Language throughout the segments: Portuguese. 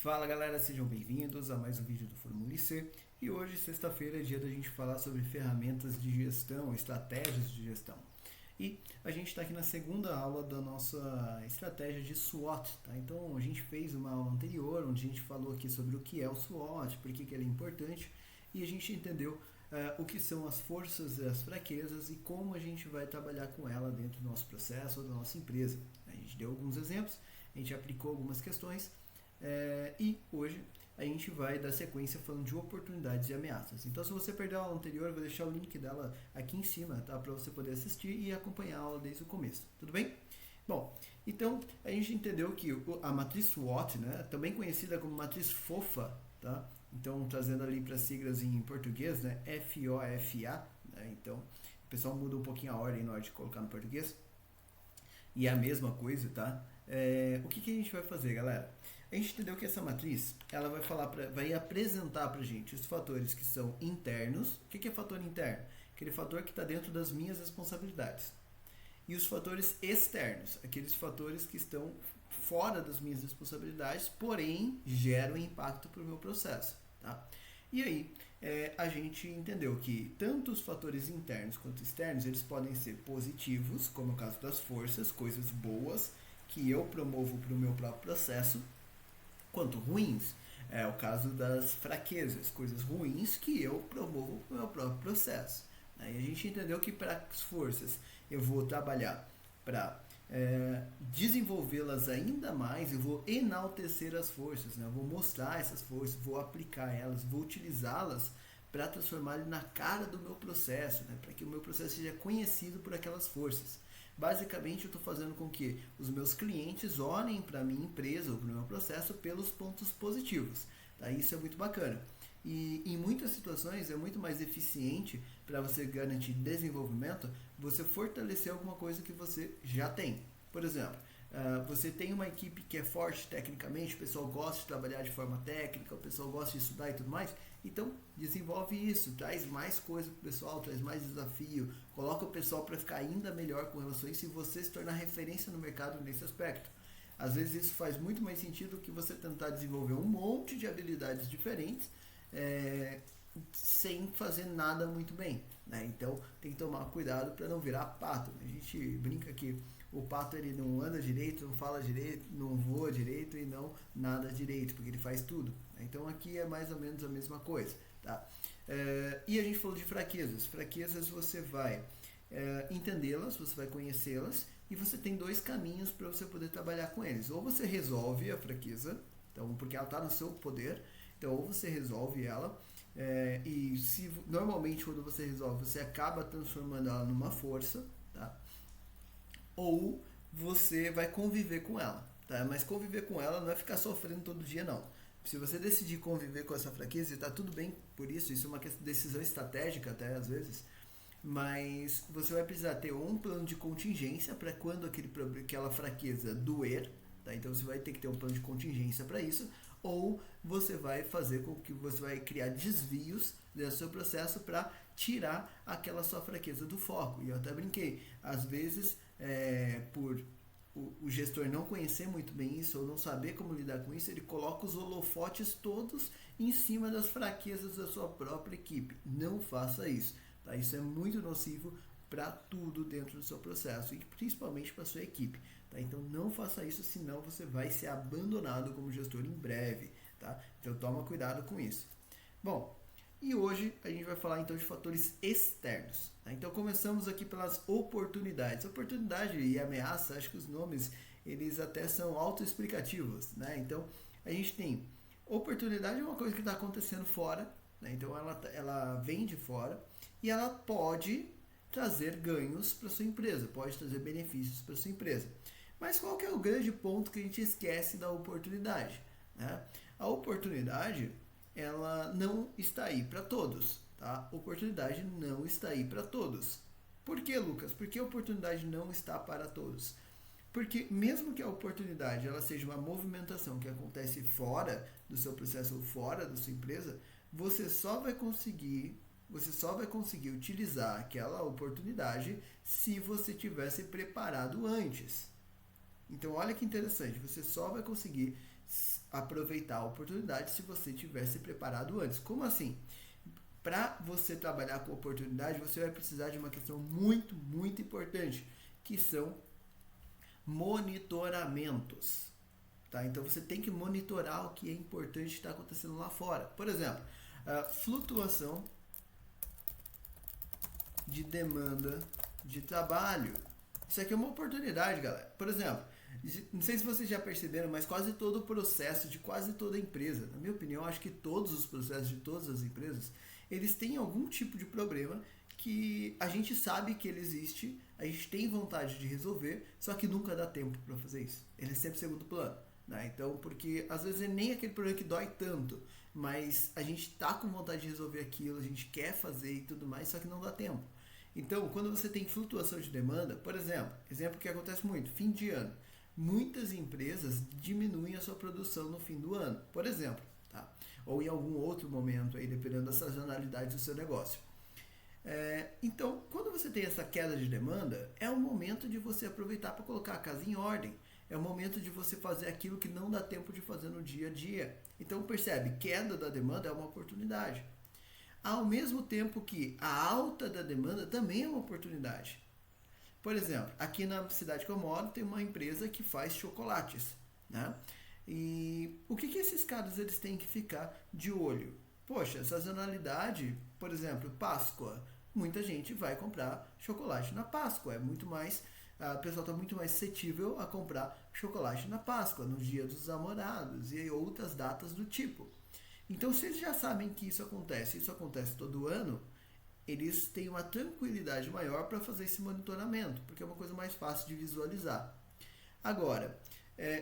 Fala galera, sejam bem-vindos a mais um vídeo do Formulice. E hoje, sexta-feira, é dia da gente falar sobre ferramentas de gestão, estratégias de gestão. E a gente está aqui na segunda aula da nossa estratégia de SWOT, tá? Então a gente fez uma aula anterior onde a gente falou aqui sobre o que é o SWOT, por que ele é importante, e a gente entendeu o que são as forças e as fraquezas e como a gente vai trabalhar com ela dentro do nosso processo ou da nossa empresa. A gente deu alguns exemplos, a gente aplicou algumas questões. E hoje a gente vai dar sequência falando de oportunidades e ameaças. Então, se você perdeu a aula anterior, eu vou deixar o link dela aqui em cima, tá? Para você poder assistir e acompanhar a aula desde o começo. Tudo bem? Bom, então a gente entendeu que a matriz SWOT, né, também conhecida como matriz FOFA, tá? Então, trazendo ali para siglas em português, né, FOFA, né? Então, o pessoal muda um pouquinho a ordem na hora de colocar no português. E é a mesma coisa, tá? O que a gente vai fazer, galera? A gente entendeu que essa matriz, ela vai apresentar pra gente os fatores que são internos. O que é fator interno? Aquele fator que está dentro das minhas responsabilidades. E os fatores externos, aqueles fatores que estão fora das minhas responsabilidades, porém geram impacto para o meu processo, tá? E aí, a gente entendeu que tanto os fatores internos quanto externos, eles podem ser positivos, como é o caso das forças, coisas boas que eu promovo para o meu próprio processo, quanto ruins, é o caso das fraquezas, coisas ruins que eu promovo para o meu próprio processo. Aí a gente entendeu que para as forças eu vou trabalhar para desenvolvê-las ainda mais, eu vou enaltecer as forças, né? Eu vou mostrar essas forças, vou aplicar elas, vou utilizá-las para transformar ele na cara do meu processo, né? Para que o meu processo seja conhecido por aquelas forças. Basicamente, eu estou fazendo com que os meus clientes olhem para a minha empresa ou para o meu processo pelos pontos positivos. Tá? Isso é muito bacana. E em muitas situações é muito mais eficiente para você garantir desenvolvimento você fortalecer alguma coisa que você já tem. Por exemplo, você tem uma equipe que é forte tecnicamente, o pessoal gosta de trabalhar de forma técnica, o pessoal gosta de estudar e tudo mais, então desenvolve isso, traz mais coisa para o pessoal, traz mais desafio, coloca o pessoal para ficar ainda melhor com relação a isso e você se tornar referência no mercado nesse aspecto. Às vezes isso faz muito mais sentido que você tentar desenvolver um monte de habilidades diferentes sem fazer nada muito bem, né? Então tem que tomar cuidado para não virar pato. A gente brinca que o pato ele não anda direito, não fala direito, não voa direito e não nada direito, porque ele faz tudo. Então aqui é mais ou menos a mesma coisa, tá? E a gente falou de fraquezas. Fraquezas você vai entendê-las, você vai conhecê-las e você tem dois caminhos para você poder trabalhar com eles. Ou você resolve a fraqueza, então porque ela está no seu poder. Então, ou você resolve ela, e normalmente quando você resolve, você acaba transformando ela numa força, tá? Ou você vai conviver com ela, tá? Mas conviver com ela não é ficar sofrendo todo dia, não. Se você decidir conviver com essa fraqueza, está tudo bem por isso, isso é uma decisão estratégica até às vezes, mas você vai precisar ter um plano de contingência para quando aquela fraqueza doer, tá? Então você vai ter que ter um plano de contingência para isso, ou você vai fazer com que você vai criar desvios do seu processo para tirar aquela sua fraqueza do foco. E eu até brinquei, às vezes por o gestor não conhecer muito bem isso ou não saber como lidar com isso, ele coloca os holofotes todos em cima das fraquezas da sua própria equipe. Não faça isso, tá? Isso é muito nocivo para tudo dentro do seu processo e principalmente para a sua equipe, tá? Então não faça isso, senão você vai ser abandonado como gestor em breve, tá? Então toma cuidado com isso. Bom, e hoje a gente vai falar então de fatores externos, tá? Então começamos aqui pelas oportunidades. Oportunidade e ameaça, acho que os nomes eles até são autoexplicativos, né? Então a gente tem oportunidade é uma coisa que está acontecendo fora, né? Então ela vem de fora e ela pode trazer ganhos para sua empresa, pode trazer benefícios para sua empresa. Mas qual que é o grande ponto que a gente esquece da oportunidade, né? A oportunidade ela não está aí para todos, tá? A oportunidade não está aí para todos. Por que, Lucas? Por que a oportunidade não está para todos? Porque mesmo que a oportunidade ela seja uma movimentação que acontece fora do seu processo ou fora da sua empresa, você só vai conseguir utilizar aquela oportunidade se você tivesse preparado antes. Então olha que interessante, você só vai conseguir aproveitar a oportunidade se você tivesse preparado antes. Como assim? Para você trabalhar com oportunidade, você vai precisar de uma questão muito, muito importante, que são monitoramentos. Tá? Então você tem que monitorar o que é importante estar acontecendo lá fora. Por exemplo, a flutuação de demanda de trabalho. Isso aqui é uma oportunidade, galera. Por exemplo, não sei se vocês já perceberam, mas quase todo o processo de quase toda empresa, na minha opinião, acho que todos os processos de todas as empresas, eles têm algum tipo de problema que a gente sabe que ele existe, a gente tem vontade de resolver, só que nunca dá tempo para fazer isso. Ele é sempre segundo plano. Né? Então, porque às vezes é nem aquele problema que dói tanto, mas a gente tá com vontade de resolver aquilo, a gente quer fazer e tudo mais, só que não dá tempo. Então, quando você tem flutuação de demanda, por exemplo que acontece muito, fim de ano, muitas empresas diminuem a sua produção no fim do ano, por exemplo, tá? Ou em algum outro momento, aí, dependendo da sazonalidade do seu negócio. Então, quando você tem essa queda de demanda, é o momento de você aproveitar para colocar a casa em ordem. É o momento de você fazer aquilo que não dá tempo de fazer no dia a dia. Então, percebe, queda da demanda é uma oportunidade. Ao mesmo tempo que a alta da demanda também é uma oportunidade. Por exemplo, aqui na cidade que eu moro tem uma empresa que faz chocolates, né? E o que esses caras eles têm que ficar de olho? Poxa, sazonalidade, por exemplo, Páscoa. Muita gente vai comprar chocolate na Páscoa. É muito mais, a pessoa está muito mais suscetível a comprar chocolate na Páscoa, no Dia dos Namorados e outras datas do tipo. Então, se eles já sabem que isso acontece todo ano, eles têm uma tranquilidade maior para fazer esse monitoramento, porque é uma coisa mais fácil de visualizar. Agora,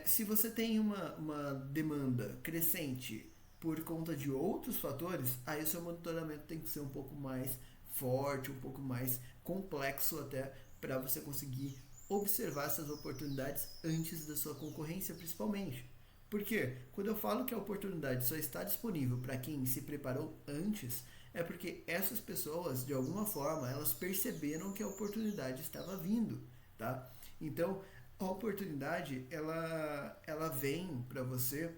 se você tem uma demanda crescente por conta de outros fatores, aí o seu monitoramento tem que ser um pouco mais forte, um pouco mais complexo até para você conseguir observar essas oportunidades antes da sua concorrência, principalmente. Por quê? Quando eu falo que a oportunidade só está disponível para quem se preparou antes, é porque essas pessoas, de alguma forma, elas perceberam que a oportunidade estava vindo, tá? Então, a oportunidade, ela vem para você,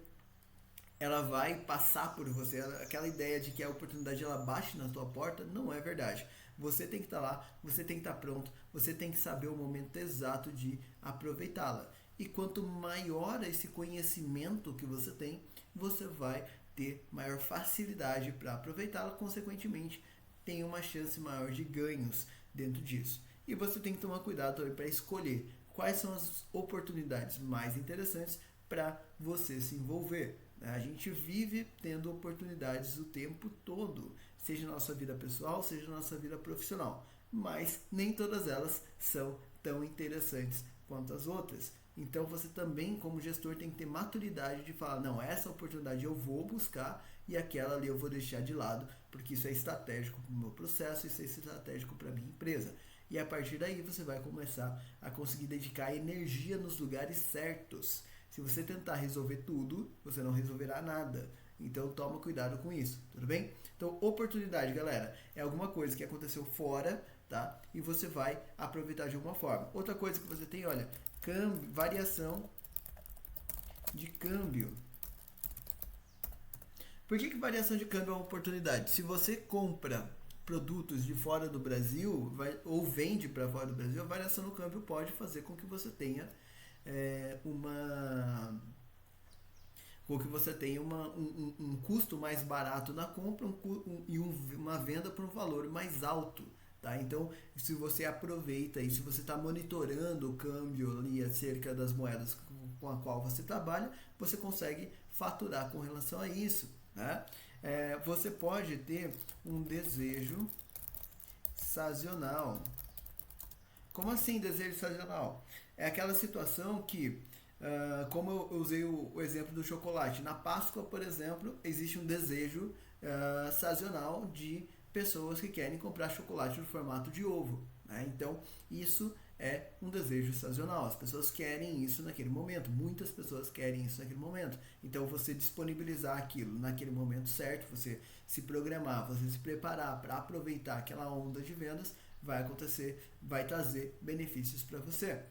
ela vai passar por você. Aquela ideia de que a oportunidade ela bate na tua porta, não é verdade. Você tem que estar lá, você tem que estar pronto, você tem que saber o momento exato de aproveitá-la. E quanto maior esse conhecimento que você tem, você vai ter maior facilidade para aproveitá-la, consequentemente, tem uma chance maior de ganhos dentro disso. E você tem que tomar cuidado também para escolher quais são as oportunidades mais interessantes para você se envolver. A gente vive tendo oportunidades o tempo todo, seja na nossa vida pessoal, seja na nossa vida profissional, mas nem todas elas são tão interessantes quanto as outras. Então você também, como gestor, tem que ter maturidade de falar, não, essa oportunidade eu vou buscar e aquela ali eu vou deixar de lado, porque isso é estratégico para o meu processo, isso é estratégico para a minha empresa. E a partir daí você vai começar a conseguir dedicar energia nos lugares certos. Se você tentar resolver tudo, você não resolverá nada. Então toma cuidado com isso, tudo bem? Então oportunidade, galera, é alguma coisa que aconteceu fora, tá? E você vai aproveitar de alguma forma. Outra coisa que você tem, olha, variação de câmbio. Por que variação de câmbio é uma oportunidade? Se você compra produtos de fora do Brasil ou vende para fora do Brasil, a variação no câmbio pode fazer com que você tenha um custo mais barato na compra e uma venda por um valor mais alto. Tá? Então, se você aproveita e se você está monitorando o câmbio ali acerca das moedas com a qual você trabalha, você consegue faturar com relação a isso. Né? Você pode ter um desejo sazonal. Como assim desejo sazonal? É aquela situação que, como eu usei o exemplo do chocolate, na Páscoa, por exemplo, existe um desejo sazonal de pessoas que querem comprar chocolate no formato de ovo. Né? Então, isso é um desejo sazonal. As pessoas querem isso naquele momento. Muitas pessoas querem isso naquele momento. Então, você disponibilizar aquilo naquele momento certo, você se programar, você se preparar para aproveitar aquela onda de vendas, vai acontecer, vai trazer benefícios para você.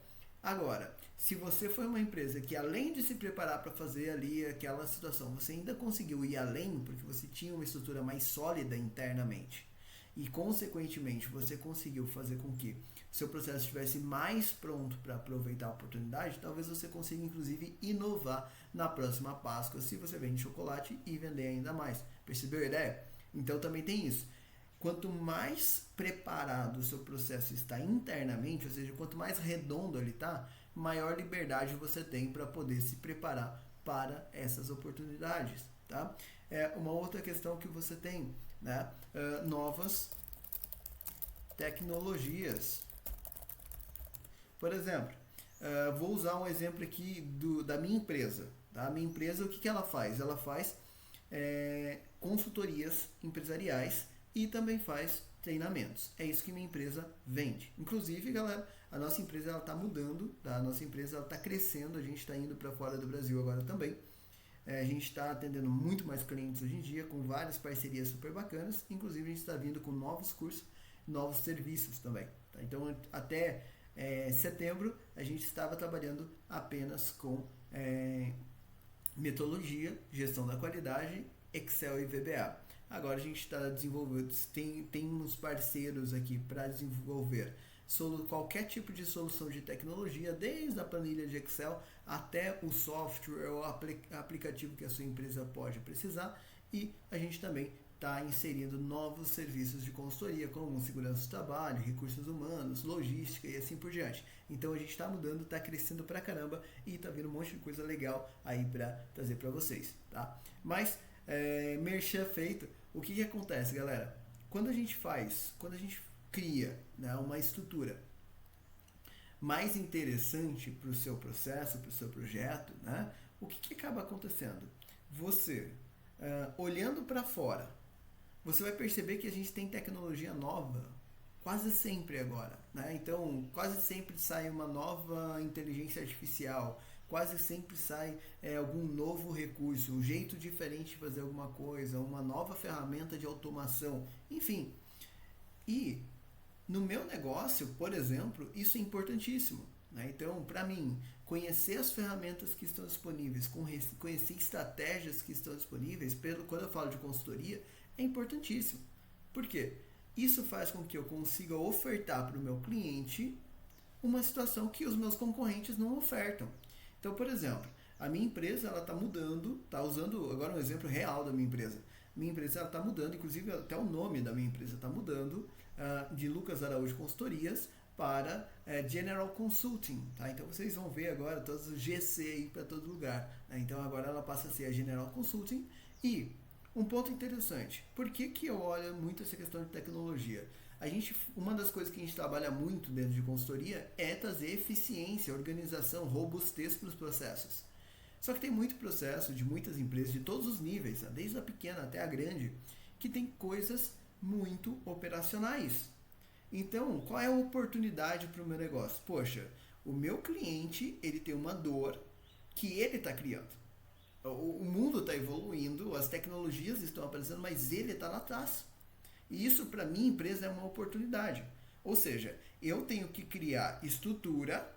Agora, se você foi uma empresa que além de se preparar para fazer ali aquela situação, você ainda conseguiu ir além porque você tinha uma estrutura mais sólida internamente e consequentemente você conseguiu fazer com que seu processo estivesse mais pronto para aproveitar a oportunidade, talvez você consiga inclusive inovar na próxima Páscoa se você vende chocolate e vender ainda mais. Percebeu a ideia? Então também tem isso. Quanto mais preparado o seu processo está internamente, ou seja, quanto mais redondo ele está, maior liberdade você tem para poder se preparar para essas oportunidades. Tá? Uma outra questão que você tem, né? Novas tecnologias. Por exemplo, vou usar um exemplo aqui da minha empresa. Tá? A minha empresa, o que ela faz? Ela faz consultorias empresariais e também faz treinamentos. É isso que minha empresa vende. Inclusive, galera, a nossa empresa está mudando, tá? A nossa empresa está crescendo, a gente está indo para fora do Brasil agora também. A gente está atendendo muito mais clientes hoje em dia, com várias parcerias super bacanas. Inclusive, a gente está vindo com novos cursos, novos serviços também. Tá? Então, até setembro, a gente estava trabalhando apenas com metodologia, gestão da qualidade, Excel e VBA. Agora a gente está desenvolvendo, tem uns parceiros aqui para desenvolver qualquer tipo de solução de tecnologia, desde a planilha de Excel até o software ou aplicativo que a sua empresa pode precisar. E a gente também está inserindo novos serviços de consultoria, como segurança do trabalho, recursos humanos, logística e assim por diante. Então a gente está mudando, está crescendo pra caramba e está vindo um monte de coisa legal aí para trazer para vocês, tá? Mas, merchan feito, o que acontece, galera? Quando a gente cria, né, uma estrutura mais interessante para o seu processo, para o seu projeto, né, o que acaba acontecendo? Você, olhando para fora, você vai perceber que a gente tem tecnologia nova quase sempre agora, né? Então, quase sempre sai uma nova inteligência artificial, quase sempre sai algum novo recurso, um jeito diferente de fazer alguma coisa, uma nova ferramenta de automação, enfim. E no meu negócio, por exemplo, isso é importantíssimo, né? Então, para mim, conhecer as ferramentas que estão disponíveis, conhecer estratégias que estão disponíveis, quando eu falo de consultoria, é importantíssimo. Por quê? Isso faz com que eu consiga ofertar para o meu cliente uma situação que os meus concorrentes não ofertam. Então, por exemplo, a minha empresa está mudando, está usando agora um exemplo real da minha empresa. Minha empresa está mudando, inclusive até o nome da minha empresa está mudando, de Lucas Araújo Consultorias para General Consulting. Tá? Então vocês vão ver agora todos os GC aí para todo lugar. Né? Então agora ela passa a ser a General Consulting. E um ponto interessante, por que eu olho muito essa questão de tecnologia? Uma das coisas que a gente trabalha muito dentro de consultoria é trazer eficiência, organização, robustez para os processos. Só que tem muito processo de muitas empresas, de todos os níveis, desde a pequena até a grande, que tem coisas muito operacionais. Então, qual é a oportunidade para o meu negócio? Poxa, o meu cliente ele tem uma dor que ele está criando. O mundo está evoluindo, as tecnologias estão aparecendo, mas ele está lá atrás. E isso, para minha empresa, é uma oportunidade. Ou seja, eu tenho que criar estrutura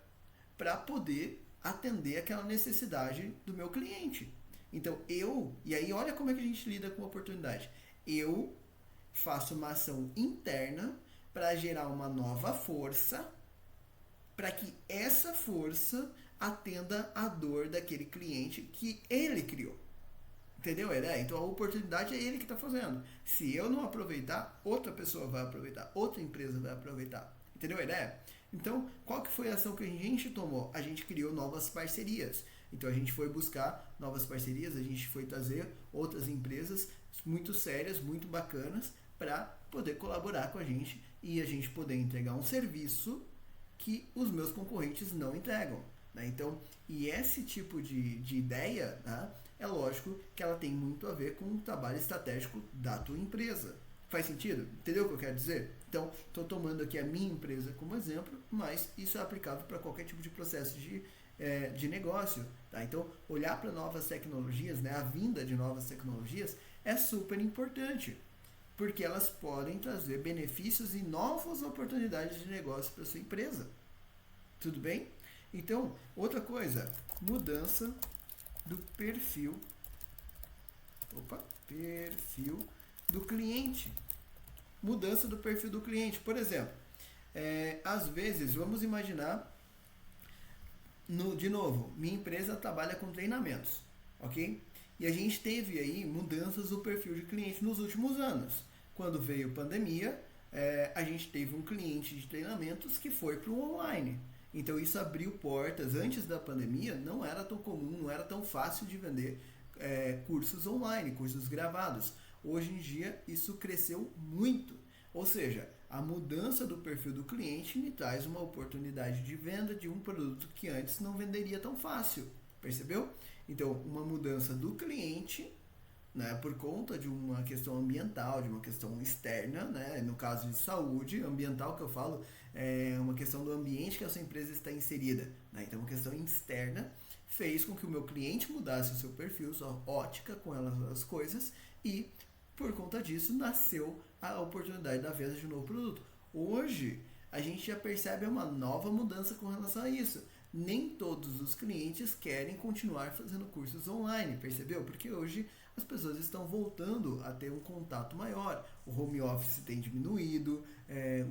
para poder atender aquela necessidade do meu cliente. Então, e aí olha como é que a gente lida com a oportunidade. Eu faço uma ação interna para gerar uma nova força, para que essa força atenda a dor daquele cliente que ele criou. Entendeu a ideia? Então a oportunidade é ele que está fazendo. Se eu não aproveitar, outra pessoa vai aproveitar, outra empresa vai aproveitar. Entendeu a ideia? Então, qual que foi a ação que a gente tomou? A gente criou novas parcerias. Então a gente foi buscar novas parcerias, a gente foi trazer outras empresas muito sérias, muito bacanas, para poder colaborar com a gente e a gente poder entregar um serviço que os meus concorrentes não entregam. Né? Então, e esse tipo de ideia, né, é lógico que ela tem muito a ver com o trabalho estratégico da tua empresa. Faz sentido? Entendeu o que eu quero dizer? Então, estou tomando aqui a minha empresa como exemplo, mas isso é aplicável para qualquer tipo de processo de negócio. Tá? Então, olhar para novas tecnologias, né, a vinda de novas tecnologias, é super importante, porque elas podem trazer benefícios e novas oportunidades de negócio para sua empresa. Tudo bem? Então, outra coisa, mudança do perfil, perfil do cliente. Mudança do perfil do cliente. Por exemplo, às vezes, vamos imaginar, de novo, minha empresa trabalha com treinamentos, ok? E a gente teve aí mudanças do perfil de cliente nos últimos anos. Quando veio a pandemia, a gente teve um cliente de treinamentos que foi para o online. Então isso abriu portas. Antes da pandemia não era tão comum, não era tão fácil de vender cursos online, cursos gravados. Hoje em dia isso cresceu muito. Ou seja, a mudança do perfil do cliente me traz uma oportunidade de venda de um produto que antes não venderia tão fácil. Percebeu? Então, uma mudança do cliente, né, por conta de uma questão ambiental, de uma questão externa, né, no caso de saúde, ambiental que eu falo, é uma questão do ambiente que a sua empresa está inserida. Né, então, uma questão externa fez com que o meu cliente mudasse o seu perfil, sua ótica com as coisas, e por conta disso nasceu a oportunidade da venda de um novo produto. Hoje, a gente já percebe uma nova mudança com relação a isso. Nem todos os clientes querem continuar fazendo cursos online, percebeu? Porque hoje as pessoas estão voltando a ter um contato maior. O home office tem diminuído,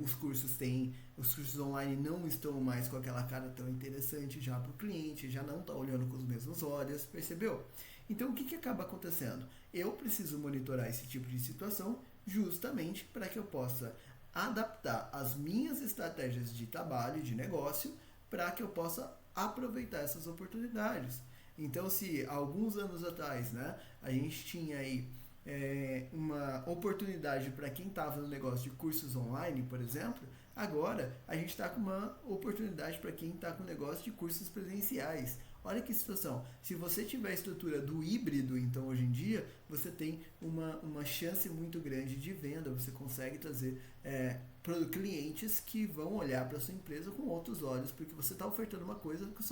os cursos online não estão mais com aquela cara tão interessante já para o cliente, já não está olhando com os mesmos olhos, percebeu? Então o que acaba acontecendo? Eu preciso monitorar esse tipo de situação justamente para que eu possa adaptar as minhas estratégias de trabalho, de negócio, para que eu possa aproveitar essas oportunidades. Então, se alguns anos atrás, né, a gente tinha aí uma oportunidade para quem estava no negócio de cursos online, por exemplo, agora a gente está com uma oportunidade para quem está com negócio de cursos presenciais. Olha que situação. Se você tiver a estrutura do híbrido, então hoje em dia, você tem uma chance muito grande de venda, você consegue trazer clientes que vão olhar para a sua empresa com outros olhos, porque você está ofertando uma coisa que o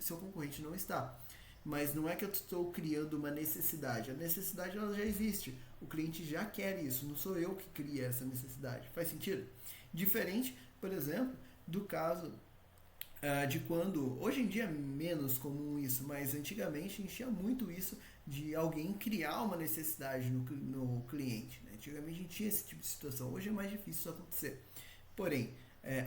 seu concorrente não está. Mas não é que eu estou criando uma necessidade. A necessidade ela já existe. O cliente já quer isso. Não sou eu que crio essa necessidade. Faz sentido? Diferente, por exemplo, do caso de quando... Hoje em dia é menos comum isso, mas antigamente a gente tinha muito isso de alguém criar uma necessidade no cliente. Né? Antigamente a gente tinha esse tipo de situação. Hoje é mais difícil isso acontecer. Porém,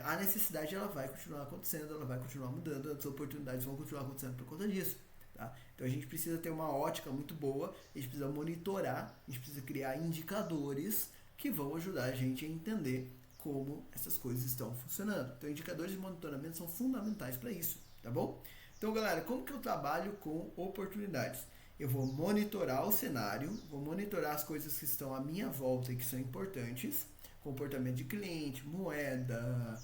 a necessidade ela vai continuar acontecendo, ela vai continuar mudando, as oportunidades vão continuar acontecendo por conta disso. Tá? Então a gente precisa ter uma ótica muito boa, a gente precisa monitorar, a gente precisa criar indicadores que vão ajudar a gente a entender como essas coisas estão funcionando. Então indicadores de monitoramento são fundamentais para isso, tá bom? Então galera, como que eu trabalho com oportunidades? Eu vou monitorar o cenário, vou monitorar as coisas que estão à minha volta e que são importantes, comportamento de cliente, moeda,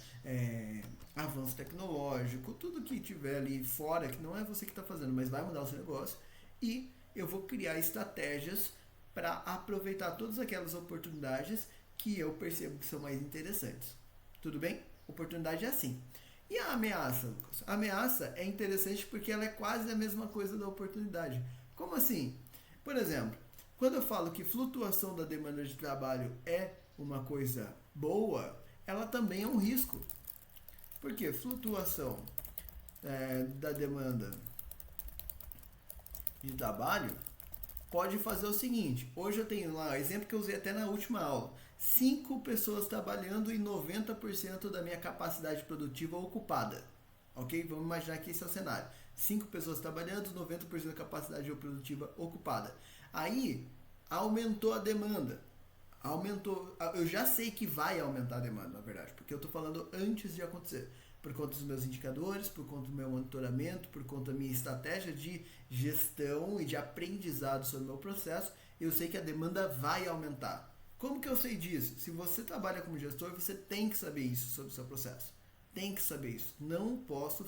avanço tecnológico, tudo que tiver ali fora, que não é você que está fazendo, mas vai mudar o seu negócio, e eu vou criar estratégias para aproveitar todas aquelas oportunidades que eu percebo que são mais interessantes. Tudo bem? Oportunidade é assim. E a ameaça, Lucas? A ameaça é interessante porque ela é quase a mesma coisa da oportunidade. Como assim? Por exemplo, quando eu falo que flutuação da demanda de trabalho é uma coisa boa, ela também é um risco. Por quê? Flutuação da demanda de trabalho pode fazer o seguinte. Hoje eu tenho lá, exemplo que eu usei até na última aula. 5 pessoas trabalhando e 90% da minha capacidade produtiva ocupada. Ok? Vamos imaginar que esse é o cenário. 5 pessoas trabalhando, 90% da capacidade produtiva ocupada. Aí, aumentou a demanda. Eu já sei que vai aumentar a demanda, na verdade, porque eu estou falando antes de acontecer. Por conta dos meus indicadores, por conta do meu monitoramento, por conta da minha estratégia de gestão e de aprendizado sobre o meu processo, eu sei que a demanda vai aumentar. Como que eu sei disso? Se você trabalha como gestor, você tem que saber isso sobre o seu processo. Tem que saber isso. Não posso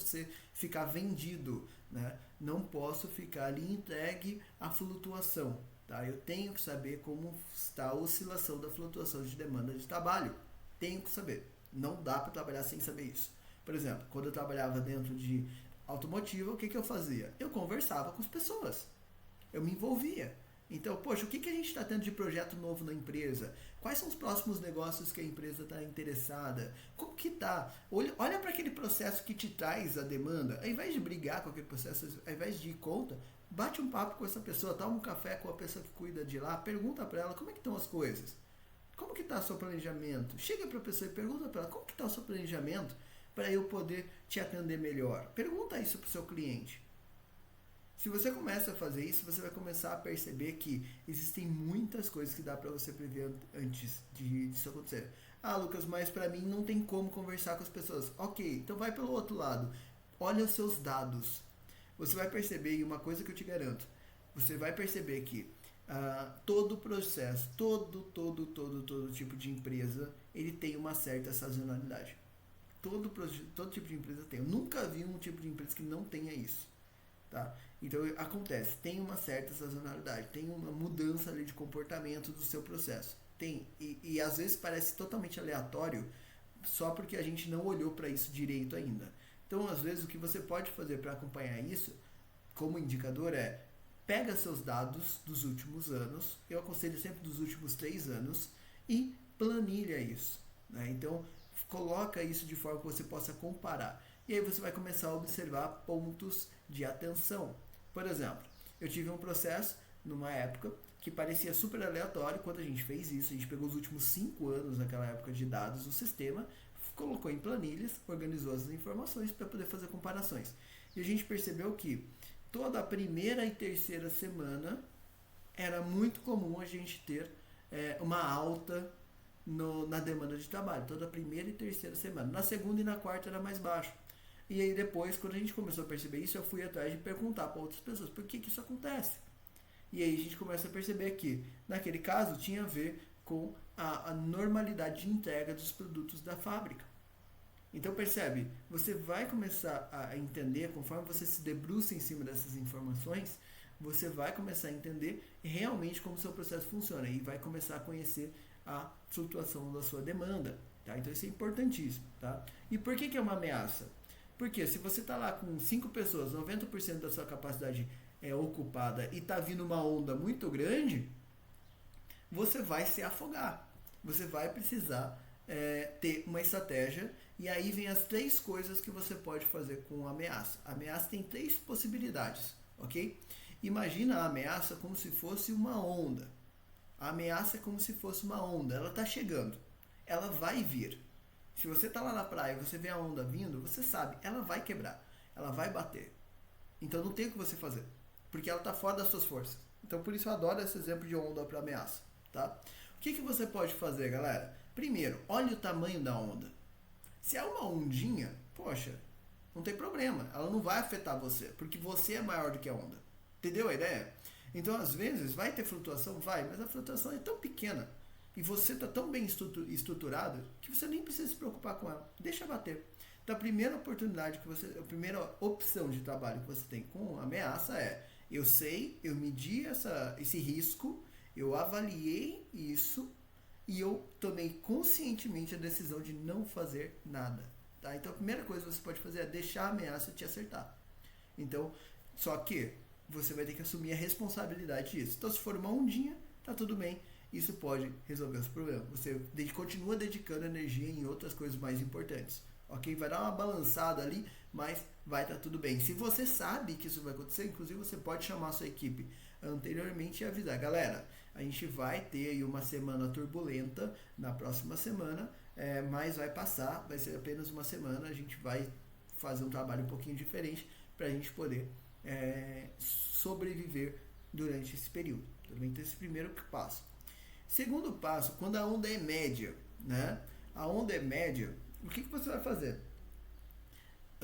ficar vendido, né? Não posso ficar ali entregue à flutuação. Tá? Eu tenho que saber como está a oscilação da flutuação de demanda de trabalho. Tenho que saber. Não dá para trabalhar sem saber isso. Por exemplo, quando eu trabalhava dentro de automotiva, o que eu fazia? Eu conversava com as pessoas. Eu me envolvia. Então, poxa, o que a gente está tendo de projeto novo na empresa? Quais são os próximos negócios que a empresa está interessada? Como que tá? Olha para aquele processo que te traz a demanda. Ao invés de brigar com aquele processo, ao invés de ir contra, bate um papo com essa pessoa, toma um café com a pessoa que cuida de lá, pergunta para ela como é que estão as coisas. Como que está o seu planejamento? Chega para a pessoa e pergunta para ela como que está o seu planejamento para eu poder te atender melhor. Pergunta isso para o seu cliente. Se você começa a fazer isso, você vai começar a perceber que existem muitas coisas que dá para você prever antes disso acontecer. Ah, Lucas, mas para mim não tem como conversar com as pessoas. Ok, então vai pelo outro lado. Olha os seus dados. Você vai perceber, e uma coisa que eu te garanto, você vai perceber que todo processo, todo tipo de empresa, ele tem uma certa sazonalidade. Todo tipo de empresa tem. Eu nunca vi um tipo de empresa que não tenha isso. Tá? Então acontece, tem uma certa sazonalidade, tem uma mudança ali de comportamento do seu processo. Tem, e às vezes parece totalmente aleatório, só porque a gente não olhou para isso direito ainda. Então, às vezes, o que você pode fazer para acompanhar isso, como indicador, é pega seus dados dos últimos anos, eu aconselho sempre dos últimos 3 anos, e planilha isso. Né? Então, coloca isso de forma que você possa comparar. E aí você vai começar a observar pontos de atenção. Por exemplo, eu tive um processo numa época que parecia super aleatório. Quando a gente fez isso, a gente pegou os últimos 5 anos naquela época de dados do sistema, colocou em planilhas, organizou as informações para poder fazer comparações. E a gente percebeu que toda a primeira e terceira semana era muito comum a gente ter uma alta na demanda de trabalho. Toda a primeira e terceira semana. Na segunda e na quarta era mais baixo. E aí depois, quando a gente começou a perceber isso, eu fui atrás de perguntar para outras pessoas por que isso acontece. E aí a gente começa a perceber que, naquele caso, tinha a ver com a normalidade de entrega dos produtos da fábrica. Então percebe, você vai começar a entender, conforme você se debruça em cima dessas informações, você vai começar a entender realmente como o seu processo funciona e vai começar a conhecer a flutuação da sua demanda. Tá? Então isso é importantíssimo. Tá? E por que é uma ameaça? Porque se você está lá com 5 pessoas, 90% da sua capacidade é ocupada e está vindo uma onda muito grande, você vai se afogar. Você vai precisar ter uma estratégia, e aí vem as 3 coisas que você pode fazer com a ameaça. A ameaça tem 3 possibilidades, ok? Imagina a ameaça como se fosse uma onda. A ameaça é como se fosse uma onda, ela está chegando, ela vai vir. Se você está lá na praia e você vê a onda vindo, você sabe, ela vai quebrar, ela vai bater. Então não tem o que você fazer, porque ela está fora das suas forças. Então por isso eu adoro esse exemplo de onda para ameaça. Tá? O que você pode fazer, galera? Primeiro, olhe o tamanho da onda. Se é uma ondinha, poxa, não tem problema, ela não vai afetar você, porque você é maior do que a onda. Entendeu a ideia? Então às vezes vai ter flutuação, vai, mas a flutuação é tão pequena. E você está tão bem estruturado que você nem precisa se preocupar com ela. Deixa bater. Então a primeira oportunidade a primeira opção de trabalho que você tem com ameaça é: eu sei, eu medi esse risco, eu avaliei isso e eu tomei conscientemente a decisão de não fazer nada. Tá? Então a primeira coisa que você pode fazer é deixar a ameaça te acertar. Então, só que você vai ter que assumir a responsabilidade disso. Então se for uma ondinha, tá tudo bem. Isso pode resolver os problemas. Você continua dedicando energia em outras coisas mais importantes. Ok? Vai dar uma balançada ali, mas vai estar tudo bem. Se você sabe que isso vai acontecer, inclusive você pode chamar a sua equipe anteriormente e avisar: galera, a gente vai ter aí uma semana turbulenta na próxima semana, mas vai passar, vai ser apenas uma semana, a gente vai fazer um trabalho um pouquinho diferente para a gente poder sobreviver durante esse período. Então esse primeiro passo. Segundo passo, quando a onda é média, né? A onda é média, o que você vai fazer?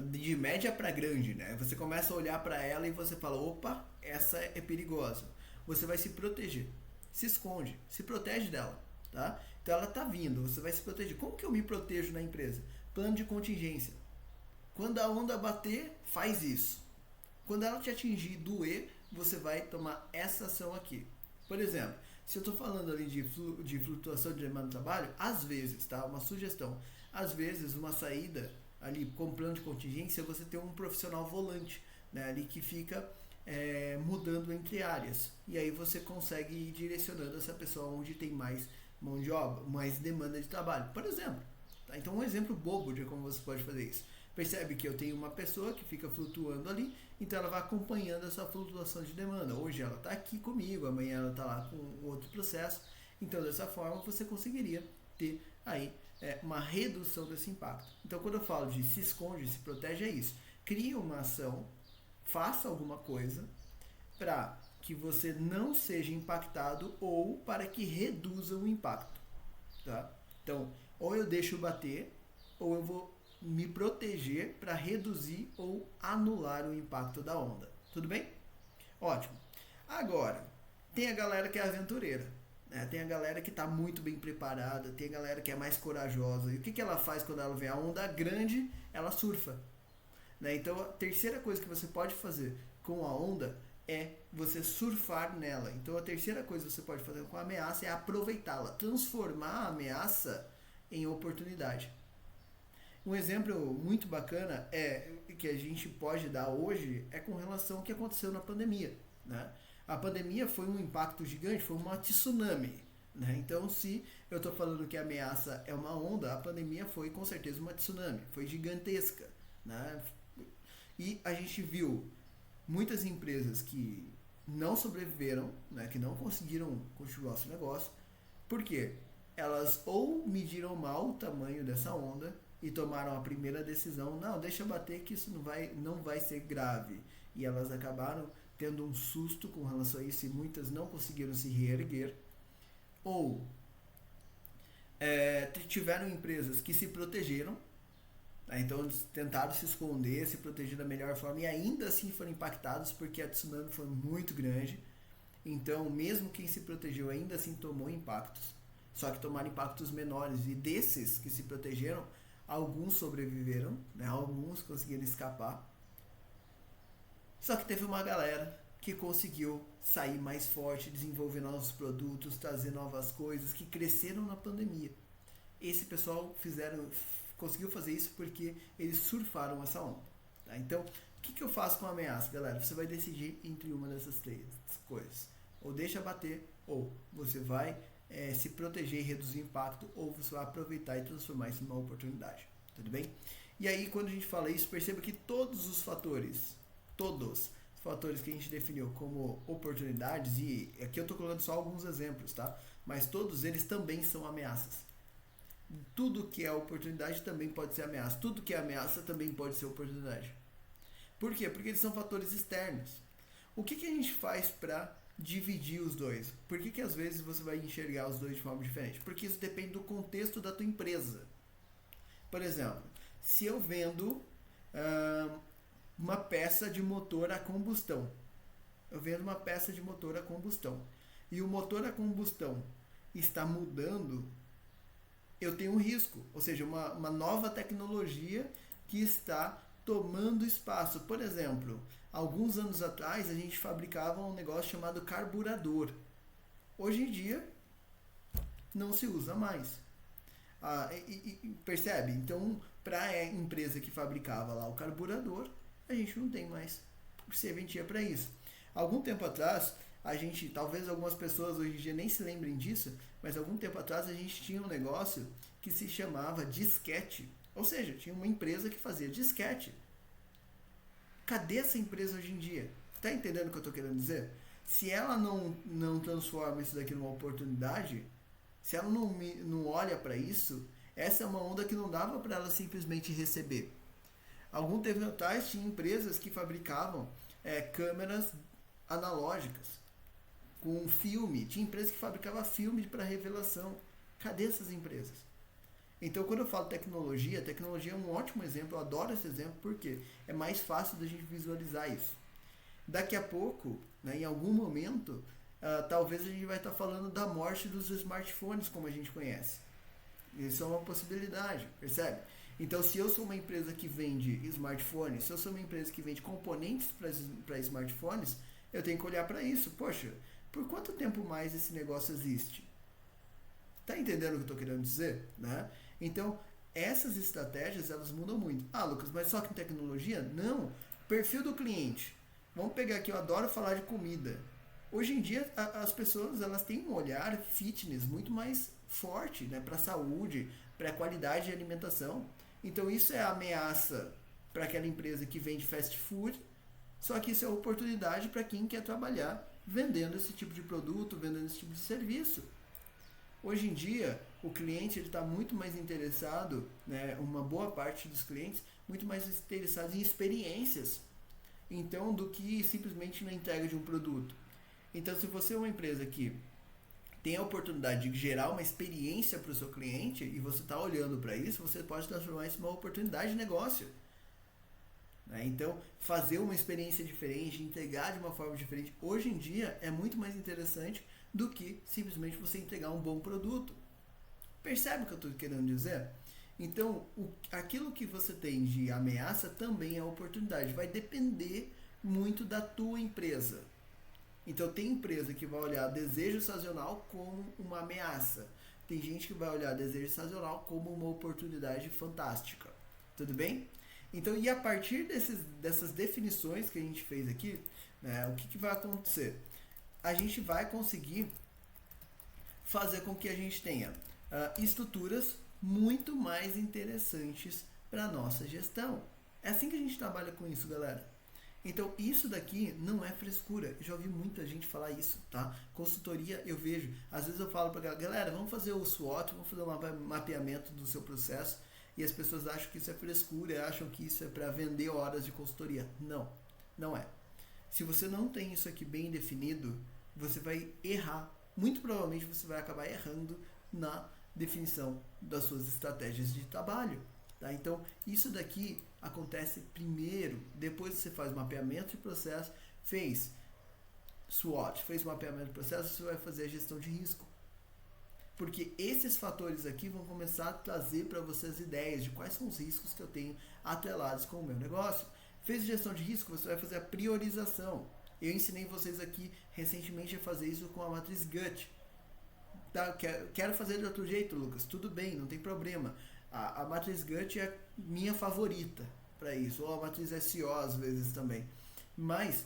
De média para grande, né? Você começa a olhar para ela e você fala: opa, essa é perigosa. Você vai se proteger, se esconde, se protege dela, tá? Então ela tá vindo, você vai se proteger. Como que eu me protejo na empresa? Plano de contingência. Quando a onda bater, faz isso. Quando ela te atingir e doer, você vai tomar essa ação aqui. Por exemplo, se eu estou falando ali de flutuação de demanda do trabalho, às vezes, tá? Uma sugestão, às vezes uma saída ali com plano de contingência, você tem um profissional volante, né? Ali que fica mudando entre áreas. E aí você consegue ir direcionando essa pessoa onde tem mais mão de obra, mais demanda de trabalho. Por exemplo, tá? Então um exemplo bobo de como você pode fazer isso. Percebe que eu tenho uma pessoa que fica flutuando ali, então ela vai acompanhando essa flutuação de demanda. Hoje ela está aqui comigo, amanhã ela está lá com outro processo. Então dessa forma você conseguiria ter aí uma redução desse impacto. Então quando eu falo de se esconde, se protege, é isso. Cria uma ação, faça alguma coisa para que você não seja impactado ou para que reduza o impacto. Tá? Então, ou eu deixo bater, ou eu vou me proteger para reduzir ou anular o impacto da onda. Tudo bem? Ótimo. Agora, tem a galera que é aventureira. Né? Tem a galera que está muito bem preparada, tem a galera que é mais corajosa. E o que ela faz quando ela vê a onda grande? Ela surfa. Né? Então, a terceira coisa que você pode fazer com a onda é você surfar nela. Então, a terceira coisa que você pode fazer com a ameaça é aproveitá-la, transformar a ameaça em oportunidade. Um exemplo muito bacana que a gente pode dar hoje é com relação ao que aconteceu na pandemia. Né? A pandemia foi um impacto gigante, foi uma tsunami. Né? Então, se eu estou falando que a ameaça é uma onda, a pandemia foi com certeza uma tsunami, foi gigantesca. Né? E a gente viu muitas empresas que não sobreviveram, né, que não conseguiram continuar seu negócio, porque elas ou mediram mal o tamanho dessa onda e tomaram a primeira decisão, não, deixa bater que isso não vai ser grave. E elas acabaram tendo um susto com relação a isso e muitas não conseguiram se reerguer. Ou tiveram empresas que se protegeram, então eles tentaram se esconder, se proteger da melhor forma e ainda assim foram impactados porque a tsunami foi muito grande. Então mesmo quem se protegeu ainda assim tomou impactos, só que tomaram impactos menores. E desses que se protegeram, alguns sobreviveram, né? Alguns conseguiram escapar. Só que teve uma galera que conseguiu sair mais forte, desenvolver novos produtos, trazer novas coisas, que cresceram na pandemia. Esse pessoal conseguiu fazer isso porque eles surfaram essa onda. Tá? Então, o que eu faço com a ameaça, galera? Você vai decidir entre uma dessas três coisas. Ou deixa bater, ou você vai se proteger e reduzir o impacto, ou você vai aproveitar e transformar isso numa oportunidade. Tudo bem? E aí, quando a gente fala isso, perceba que todos os fatores que a gente definiu como oportunidades, e aqui eu estou colocando só alguns exemplos, tá? Mas todos eles também são ameaças. Tudo que é oportunidade também pode ser ameaça. Tudo que é ameaça também pode ser oportunidade. Por quê? Porque eles são fatores externos. O que a gente faz para dividir os dois? Por que às vezes você vai enxergar os dois de forma diferente? Porque isso depende do contexto da tua empresa. Por exemplo, se eu vendo uma peça de motor a combustão. Eu vendo uma peça de motor a combustão. E o motor a combustão está mudando, eu tenho um risco, ou seja, uma nova tecnologia que está tomando espaço. Por exemplo, alguns anos atrás a gente fabricava um negócio chamado carburador. Hoje em dia não se usa mais. Percebe? Então, para a empresa que fabricava lá o carburador, a gente não tem mais serventia para isso. Algum tempo atrás, talvez algumas pessoas hoje em dia nem se lembrem disso, mas algum tempo atrás a gente tinha um negócio que se chamava disquete. Ou seja, tinha uma empresa que fazia disquete. Cadê essa empresa hoje em dia? Está entendendo o que eu estou querendo dizer? Se ela não transforma isso daqui numa oportunidade, se ela não olha para isso, essa é uma onda que não dava para ela simplesmente receber. Algum tempo atrás tinha empresas que fabricavam câmeras analógicas com filme. Tinha empresas que fabricavam filme para revelação. Cadê essas empresas? Então, quando eu falo tecnologia, tecnologia é um ótimo exemplo. Eu adoro esse exemplo porque é mais fácil da gente visualizar isso. Daqui a pouco, né, em algum momento, talvez a gente vai estar falando da morte dos smartphones como a gente conhece. Isso é uma possibilidade, percebe? Então, se eu sou uma empresa que vende smartphones, se eu sou uma empresa que vende componentes para smartphones, eu tenho que olhar para isso. Poxa, por quanto tempo mais esse negócio existe? Tá entendendo o que eu estou querendo dizer? Né? Então, essas estratégias, elas mudam muito. Ah, Lucas, mas só que em tecnologia? Não. Perfil do cliente. Vamos pegar aqui, eu adoro falar de comida. Hoje em dia as pessoas elas têm um olhar fitness muito mais forte, né, para a saúde, para a qualidade de alimentação. Então isso é ameaça para aquela empresa que vende fast food, só que isso é oportunidade para quem quer trabalhar vendendo esse tipo de produto, vendendo esse tipo de serviço. Hoje em dia, o cliente está muito mais interessado, né, uma boa parte dos clientes, muito mais interessados em experiências, então, do que simplesmente na entrega de um produto. Então, se você é uma empresa que tem a oportunidade de gerar uma experiência para o seu cliente e você está olhando para isso, você pode transformar isso em uma oportunidade de negócio. Né? Então, fazer uma experiência diferente, entregar de uma forma diferente, hoje em dia é muito mais interessante do que simplesmente você entregar um bom produto. Percebe o que eu estou querendo dizer? Então, aquilo que você tem de ameaça também é oportunidade. Vai depender muito da tua empresa. Então, tem empresa que vai olhar desejo sazonal como uma ameaça. Tem gente que vai olhar desejo sazonal como uma oportunidade fantástica. Tudo bem? Então, e a partir dessas definições que a gente fez aqui, né, o que vai acontecer? A gente vai conseguir fazer com que a gente tenha estruturas muito mais interessantes para a nossa gestão. É assim que a gente trabalha com isso, galera. Então, isso daqui não é frescura. Eu já ouvi muita gente falar isso, tá? Consultoria, eu vejo. Às vezes eu falo para a galera, vamos fazer o SWOT, vamos fazer um mapeamento do seu processo. E as pessoas acham que isso é frescura, acham que isso é para vender horas de consultoria. Não, não é. Se você não tem isso aqui bem definido, você vai errar. Muito provavelmente você vai acabar errando na definição das suas estratégias de trabalho. Tá? Então, isso daqui acontece primeiro, depois você faz mapeamento de processo, fez SWOT, fez mapeamento de processo, você vai fazer a gestão de risco. Porque esses fatores aqui vão começar a trazer para vocês ideias de quais são os riscos que eu tenho atrelados com o meu negócio. Fez gestão de risco, você vai fazer a priorização. Eu ensinei vocês aqui recentemente a fazer isso com a matriz GUT. Tá, quero fazer de outro jeito, Lucas. Tudo bem, não tem problema. A matriz GUT é minha favorita para isso. Ou a matriz SO às vezes também. Mas,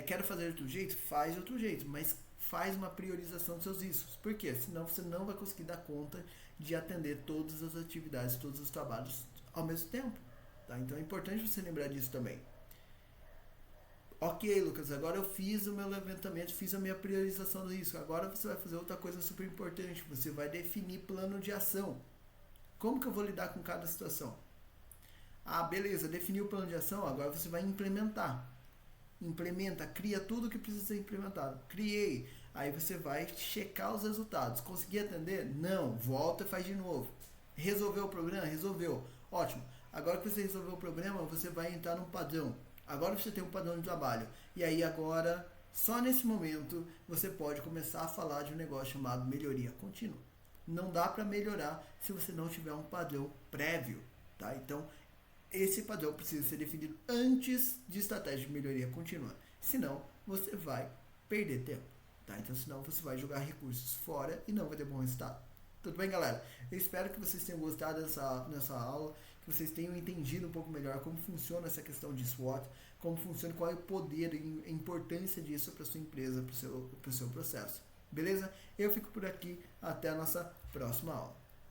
quero fazer de outro jeito? Faz de outro jeito. Mas faz uma priorização dos seus riscos. Por quê? Senão você não vai conseguir dar conta de atender todas as atividades, todos os trabalhos ao mesmo tempo. Tá? Então é importante você lembrar disso também. Ok, Lucas, agora eu fiz o meu levantamento, fiz a minha priorização do risco. Agora você vai fazer outra coisa super importante. Você vai definir plano de ação. Como que eu vou lidar com cada situação? Ah, beleza, definiu o plano de ação, agora você vai implementar. Implementa, cria tudo que precisa ser implementado. Criei. Aí você vai checar os resultados. Conseguir atender? Não. Volta e faz de novo. Resolveu o problema? Resolveu. Ótimo. Agora que você resolveu o problema, você vai entrar num padrão. Agora você tem um padrão de trabalho. E aí agora, só nesse momento, você pode começar a falar de um negócio chamado melhoria contínua. Não dá para melhorar se você não tiver um padrão prévio. Tá? Então, esse padrão precisa ser definido antes de estratégia de melhoria contínua. Senão, você vai perder tempo. Tá? Então, senão você vai jogar recursos fora e não vai ter bom resultado. Tudo bem, galera? Eu espero que vocês tenham gostado nessa aula, que vocês tenham entendido um pouco melhor como funciona essa questão de SWOT, como funciona, qual é o poder e a importância disso para a sua empresa, para o seu processo. Beleza? Eu fico por aqui. Até a nossa próxima aula.